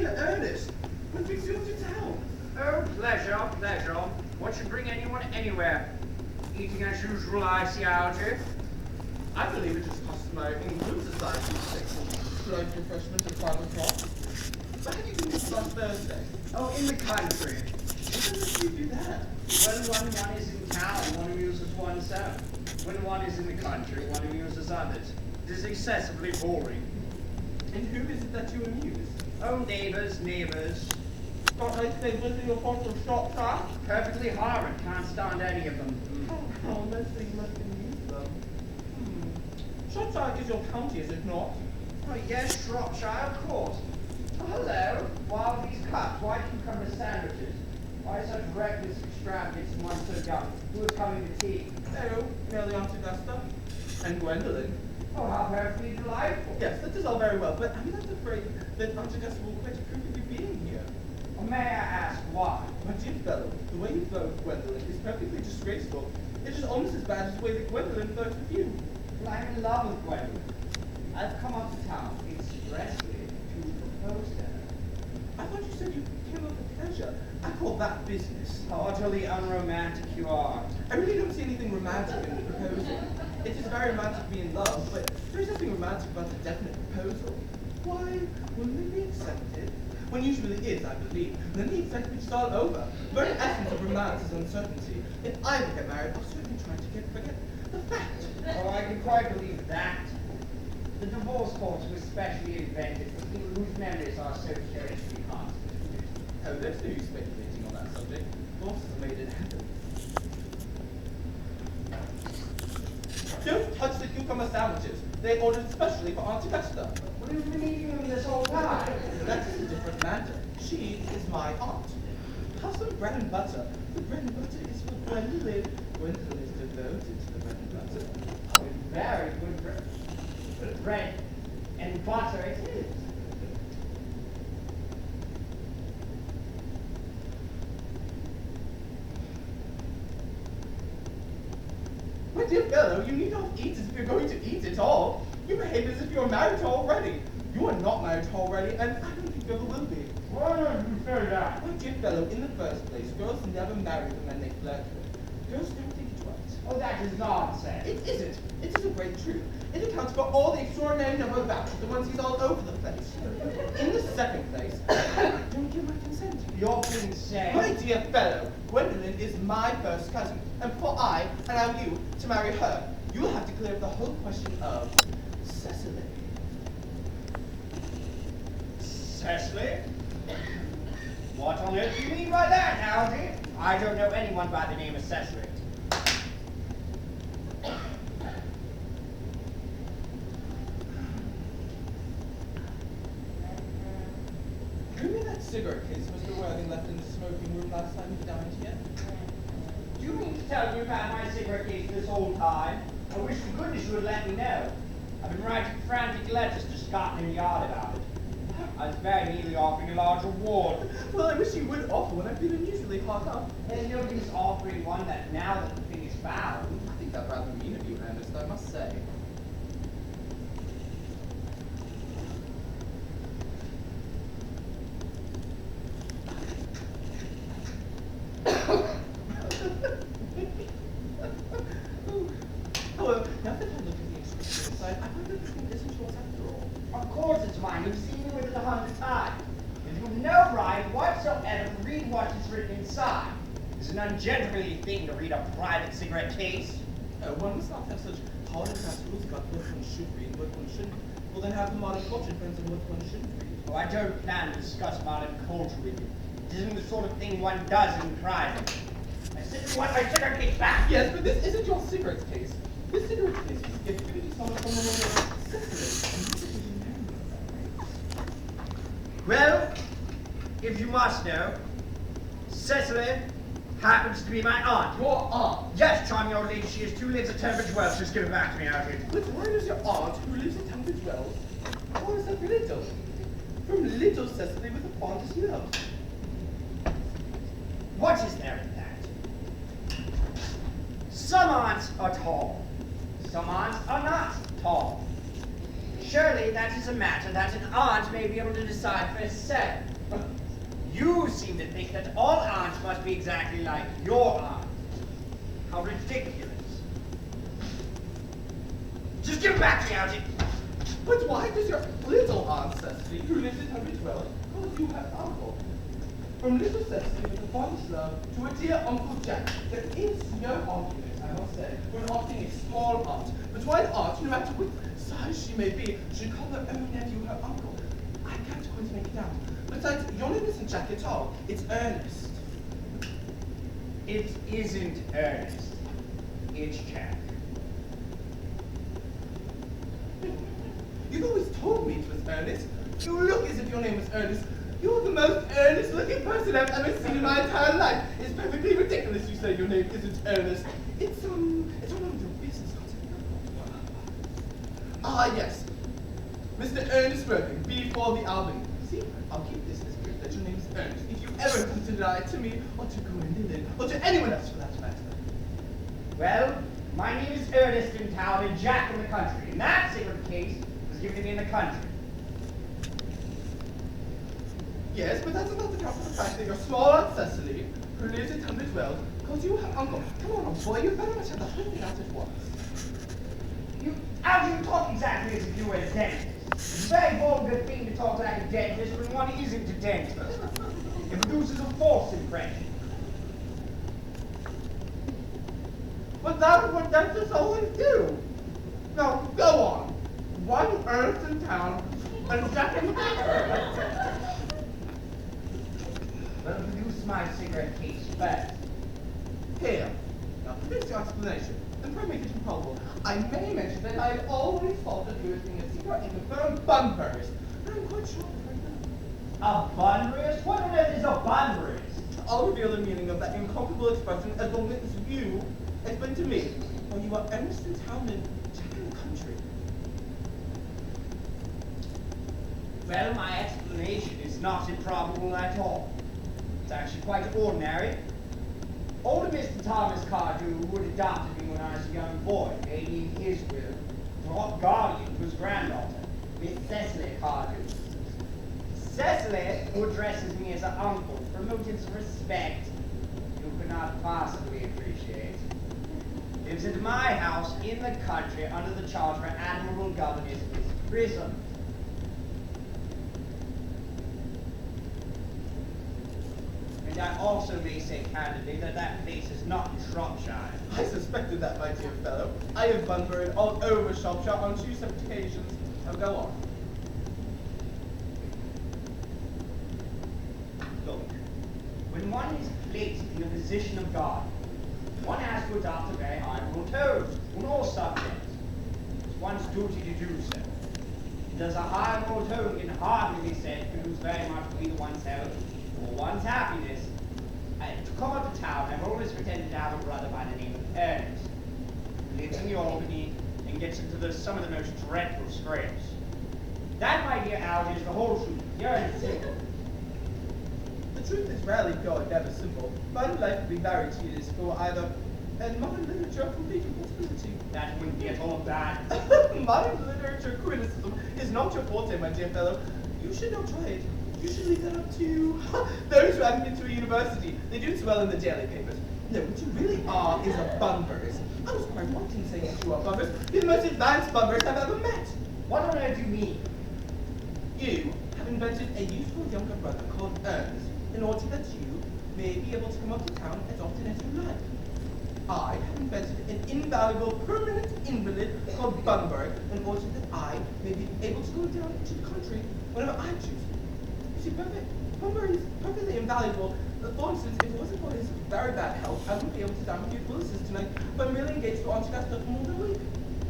Being Earnest. What brings you up to town? Oh, pleasure, pleasure. What should bring anyone anywhere? Eating as usual, I see, Algy. I believe it is customary in good society to take some light refreshment at 5 o'clock. Where have you been this last Thursday? Oh, in the country. What on earth do you do there? Well, when one is in town, one amuses oneself. When one is in the country, one amuses others. It is excessively boring. And who is it that you amuse? Oh, neighbors, neighbors. Don't I say visit your fault of shop track? Perfectly horrid. Can't stand any of them. How much you must amuse them. Shropshire is your county, is it not? Oh, yes, Shropshire, of course. Oh, hello. Why all these cups? Why cucumber sandwiches? Why such reckless extravagance in one so young? Who is coming to tea? Oh, merely Aunt Augusta. And Gwendolen. Oh, how perfectly delightful. Yes, that is all very well, but I'm not afraid that Aunt Augusta will quite approve of you being here. Well, may I ask why? My dear fellow, the way you flirt with Gwendolen is perfectly disgraceful. It is almost as bad as the way that Gwendolen flirts with you. Well, I'm in love with Gwendolyn. I've come up to town expressly to propose to her. I thought you said you came up for pleasure. I call that business. How utterly unromantic you are. I really don't see anything romantic in the proposal. It is very romantic to be in love, but there is nothing romantic about a definite proposal. Why, wouldn't it be accepted? When usually is, I believe. Then the excitement is all over. The very essence of romance is uncertainty. If I ever get married, I'll certainly try to forget the fact. Oh, I can quite believe that. The divorce courts were specially invented for people whose memories are so curiously constituted. Oh, there's no use speculating on that subject. Divorces are made in heaven. Don't touch the cucumber sandwiches. They're ordered specially for Aunt Augusta. Well, you've been eating them this whole time. That is a different matter. She is my aunt. Have some bread and butter. The bread and butter is for Gwendolen. Gwendolen is devoted to the bread and butter. Oh, very good bread. Good bread and butter it is. My dear fellow, you need not eat as if you're going to eat it all. You behave as if you're married already. You are not married already, and I don't think you ever will be. Why don't you say that? My dear fellow, in the first place, girls never marry the men they flirt with. Girls don't think it right. Oh, that is nonsense. It isn't. It is a great truth. It accounts for all the extraordinary number of vouchers the ones he's all over the place. In the second place, I don't give my consent. You're being said. My dear fellow, Gwendolen is my first cousin, and before I allow you to marry her, you will have to clear up the whole question of Cecily. Cecily? What on earth do you mean by that, Algy? I don't know anyone by the name of Cecily. Remember that cigarette case Mr. Worthing left in the smoking room last time he dined here? Do you mean to tell me you've had my cigarette case this whole time? I wish to goodness you would let me know. I've been writing frantic letters to Scotland Yard about it. I was very nearly offering a large reward. Well, I wish you would offer one. I've been unusually hot up. There's no use offering one that now that the thing is found. I think that's rather mean of you, Ernest, I must say. However, now that I look at the expression inside, I wonder if this thing isn't yours after all. Of course it's mine. You've seen me with it 100 times. And you've no right whatsoever to read what is written inside. It's an ungentlemanly thing to read a private cigarette case. One must not have such hard and fast rules about what one should read and what one shouldn't. Well, then have the modern culture depends on what one shouldn't read. Oh, I don't plan to discuss modern culture with you. It isn't the sort of thing one does in private. I simply want my cigarette case back. Yes, but this isn't your cigarette case. This cigarette case was gifted to someone from the name of Cecily. Well, if you must know, Cecily happens to be my aunt. Your aunt? Yes, charming old lady, she has 2 lives at Tunbridge Wells. Just give it back to me out here. But where is your aunt who lives at Tunbridge Wells? Or is that little? From little Cecily with the fondest love. What is there in that? Some aunts are tall. Some aunts are not tall. Surely that is a matter that an aunt may be able to decide for herself. You seem to think that all aunts must be exactly like your aunt. How ridiculous. Just give it back to me, Algy. But why does your little Aunt Cecily, who lives in Tunbridge Wells, call you her uncle? From little Cecily with the fondest love to a dear Uncle Jack, there is no argument, I must say, when opting a small aunt. But why an aunt, no matter what size she may be, should call her own nephew her uncle? I can't quite make it out. Besides, your name isn't Jack at all. It's Ernest. It isn't Ernest. It's Jack. You've always told me it was Ernest. You look as if your name was Ernest. You're the most earnest-looking person I've ever seen in my entire life. It's perfectly ridiculous you say your name isn't Ernest. It's none of your business, Ah, yes. Mr. Ernest Worthing, before the Albany. See, I'll keep this as proof that your name is Ernest. If you ever come to deny it to me, or to Gwendolyn, or to anyone else for that matter. Well, my name is Ernest in town and Jack in the country. In that particular case, it was given to me in the country. Yes, but that's not the account for the fact that your small Aunt Cecily, who lives in Tunbridge Wells, calls you her uncle. Come on, old boy, you better much have the whole thing out at once. How do you talk exactly as if you were a dentist? It's a very vulgar thing to talk like a dentist when one isn't a dentist. It produces a false impression. But that's what dentists always do. Now, go on. One Ernest in town, and Jack in the country. Well, produce my cigarette case first. Here. Now, produce your explanation, and pray make it improbable. I may mention that I have always thought of you as being a secret and confirmed bunburyist. And I'm quite sure A bunburyist? What on earth is a bunburyist? I'll reveal the meaning of that incomparable expression as long as you explain to me when you are Ernest in town and Jack in the country. Well, my explanation is not improbable at all. It's actually quite ordinary. Older Mr. Thomas Cardew, who had adopted me when I was a young boy, made me his will, brought guardian to his granddaughter, Miss Cecily Cardew. Cecily, who addresses me as an uncle for motives of respect you could not possibly appreciate, lives at my house in the country under the charge of her admirable governess, Miss Prism. And I also may say candidly that that place is not in Shropshire. I suspected that, my dear fellow. I have bunburied all over Shropshire on 2 separate occasions. Now go on. Look, when one is placed in the position of God, one has to adopt a very high moral tone on all subjects. It's one's duty to do so. And as a high moral tone can hardly be said to produce very much for either one's health or one's happiness. To come up to town, I've always pretended to have a brother by the name of Ernest, who lives in the Albany and gets into some of the most dreadful scrapes. That, my dear Algy, is the whole truth. The Ernest simple. The truth is rarely pure and never simple. Modern life would be very tedious for either, and modern literature complete impossibility. That wouldn't be at all bad. Modern literature criticism is not your forte, my dear fellow. You should not try it. You should leave that up to those who haven't been to a university. They do so well in the daily papers. No, what you really are is a bunburyist. I was quite wanting saying that you are bunburyist. You're the most advanced bunburyist I've ever met. What on earth do you mean? You have invented a useful younger brother called Ernest in order that you may be able to come up to town as often as you like. I have invented an invaluable permanent invalid called Bunbury in order that I may be able to go down into the country whenever I choose. You see, Bunbury is perfectly invaluable. For instance, if it wasn't for his very bad health, I wouldn't be able to dine with you at Willis's tonight, but I'm really engaged to Auntie Augusta for more than a week.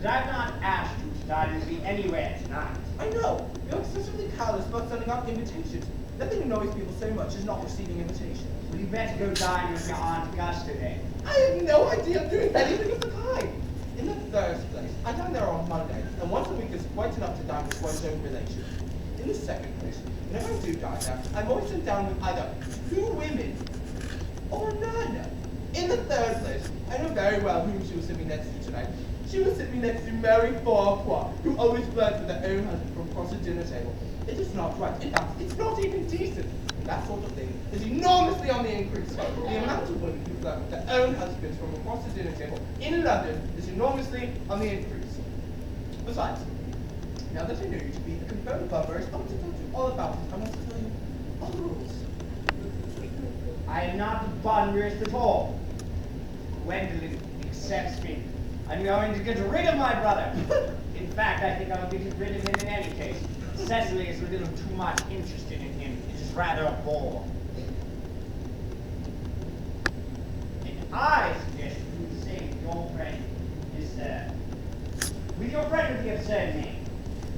But I've not asked you to dine with me anywhere tonight. I know. You're excessively callous about sending out invitations. Nothing annoys people so much as not receiving invitations. Well, you better go dine with your Aunt Augusta then. I have no idea of doing anything of the kind. In the first place, I dine there on Monday, and once a week is quite enough to dine with one's own relations. In the second place, whenever I do dine there, I'm always sent down with either 2 women or none. In the third place, I know very well whom she will sit me next to tonight. She will sit me next to Mary Farquhar, who always flirts with her own husband from across the dinner table. It is not right. In fact, it's not even decent. that sort of thing is enormously on the increase. The amount of women who flirt with their own husbands from across the dinner table in London is enormously on the increase. Besides, now that I know you to be a confirmed lover, I want to tell you all about it. I want to tell you all the rules. I am not the bunderist at all. Gwendolyn accepts me. I'm going to get rid of my brother. In fact, I think I'll get rid of him in any case. Cecily is a little too much interested in him. It is rather a bore. And I suggest you do the same with your friend, with your friend with the absurd name.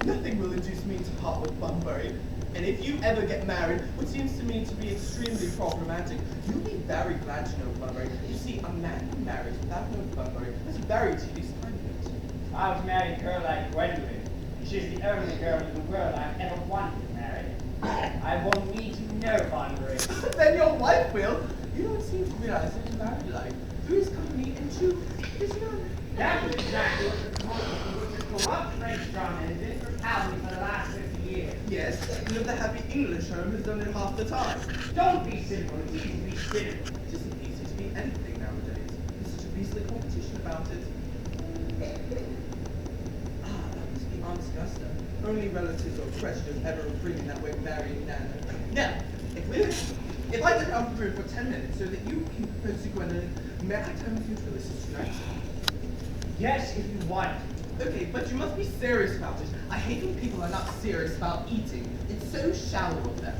Nothing will induce me to part with Bunbury. And if you ever get married, which seems to me to be extremely problematic, you'll be very glad to know Bunbury. You see, a man who marries without knowing Bunbury is a very tedious time of it. I was married a girl like Gwendolyn. She's the only girl in the world I've ever wanted to marry. I won't need to know Bunbury. Then your wife will. You don't seem to realize that in married life, there is company and two is none. That was exactly what the corrupt French drama has been propounding for the last 50 years. Yes, and if the happy English home has done it half the time. Don't be simple, it's easy to be cynical. It isn't easy to be anything nowadays. There's such a beastly competition about it. That must be Aunt Augusta. Only relatives or creditors ever agreeing that we're marrying Nana. Now, if I get out of the room for 10 minutes so that you can propose to Gwendolyn, may I time with you to listen tonight? Yes, if you want. Okay, but you must be serious about it. I hate when people are not serious about eating. It's so shallow of them.